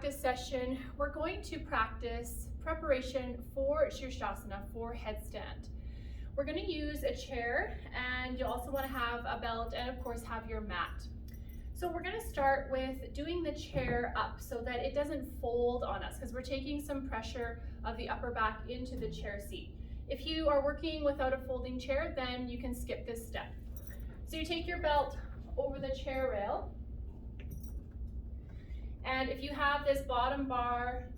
practice session, we're going to practice preparation for Sirsasana, for headstand. We're going to use a chair, and you also want to have a belt and of course have your mat. So we're going to start with doing the chair up so that it doesn't fold on us, because we're taking some pressure of the upper back into the chair seat. If you are working without a folding chair, then you can skip this step. So you take your belt over the chair rail, and if you have this bottom bar,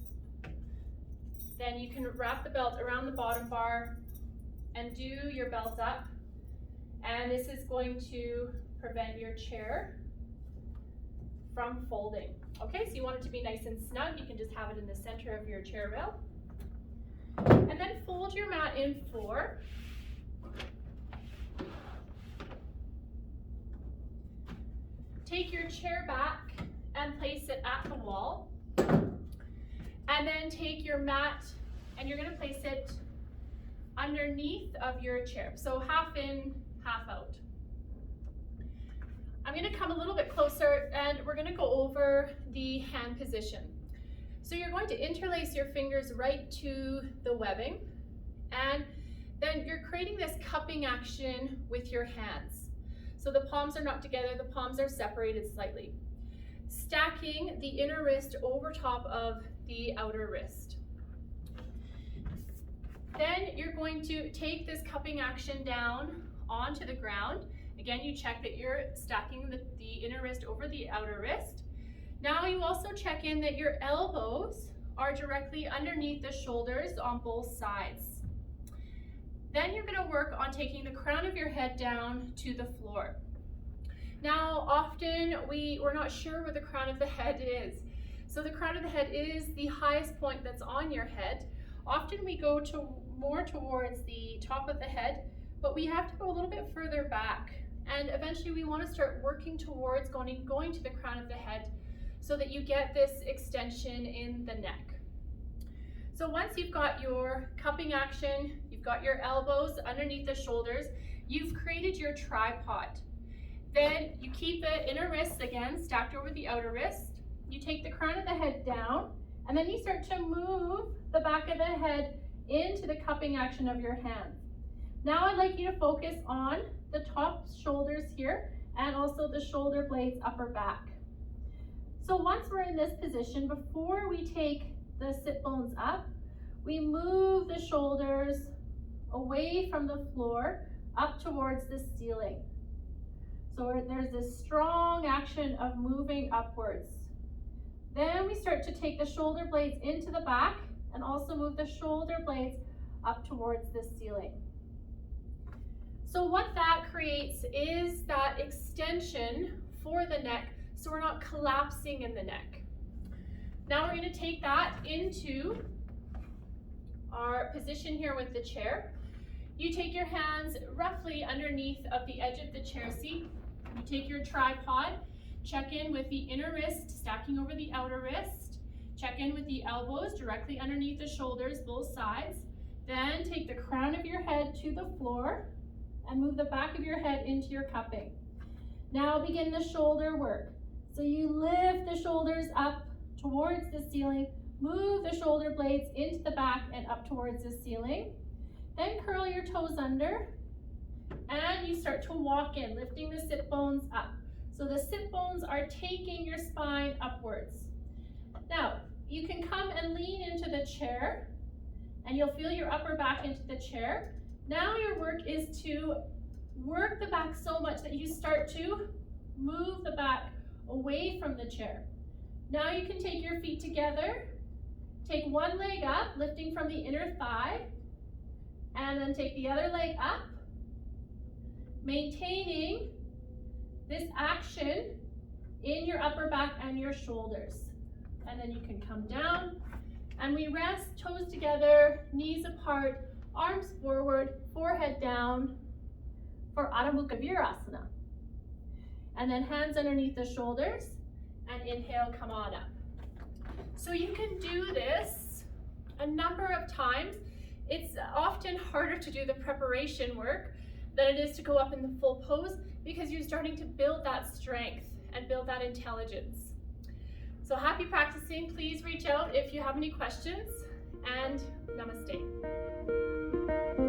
then you can wrap the belt around the bottom bar and do your belt up, and this is going to prevent your chair from folding. Okay, so you want it to be nice and snug. You can just have it in the center of your chair rail, and then fold your mat in 4. Take your chair back and place it at the wall, and then take your mat and you're going to place it underneath of your chair, so half in, half out. I'm going to come a little bit closer and we're going to go over the hand position. So you're going to interlace your fingers right to the webbing, and then you're creating this cupping action with your hands. So the palms are not together, the palms are separated slightly. Stacking the inner wrist over top of the outer wrist. Then you're going to take this cupping action down onto the ground. Again, you check that you're stacking the inner wrist over the outer wrist. Now you also check in that your elbows are directly underneath the shoulders on both sides. Then you're going to work on taking the crown of your head down to the floor. Now, often we're not sure where the crown of the head is. So the crown of the head is the highest point that's on your head. Often we go more towards the top of the head, but we have to go a little bit further back. And eventually we want to start working towards going to the crown of the head so that you get this extension in the neck. So once you've got your cupping action, you've got your elbows underneath the shoulders, you've created your tripod. Then you keep the inner wrists again stacked over the outer wrist. You take the crown of the head down, and then you start to move the back of the head into the cupping action of your hands. Now I'd like you to focus on the top shoulders here and also the shoulder blades upper back. So once we're in this position, before we take the sit bones up, we move the shoulders away from the floor up towards the ceiling. So there's this strong action of moving upwards. Then we start to take the shoulder blades into the back and also move the shoulder blades up towards the ceiling. So what that creates is that extension for the neck, so we're not collapsing in the neck. Now we're going to take that into our position here with the chair. You take your hands roughly underneath of the edge of the chair seat. You take your tripod, check in with the inner wrist stacking over the outer wrist, check in with the elbows directly underneath the shoulders, both sides. Then take the crown of your head to the floor and move the back of your head into your cupping. Now begin the shoulder work. So you lift the shoulders up towards the ceiling, move the shoulder blades into the back and up towards the ceiling. Then curl your toes under, and you start to walk in, lifting the sit bones up. So the sit bones are taking your spine upwards. Now, you can come and lean into the chair, and you'll feel your upper back into the chair. Now your work is to work the back so much that you start to move the back away from the chair. Now you can take your feet together, take one leg up, lifting from the inner thigh, and then take the other leg up, maintaining this action in your upper back and your shoulders. And then you can come down, and we rest, toes together, knees apart, arms forward, forehead down for Adho Mukha Virasana. And then hands underneath the shoulders, and inhale, come on up. So you can do this a number of times. It's often harder to do the preparation work than it is to go up in the full pose, because you're starting to build that strength and build that intelligence. So happy practicing. Please reach out if you have any questions, and namaste.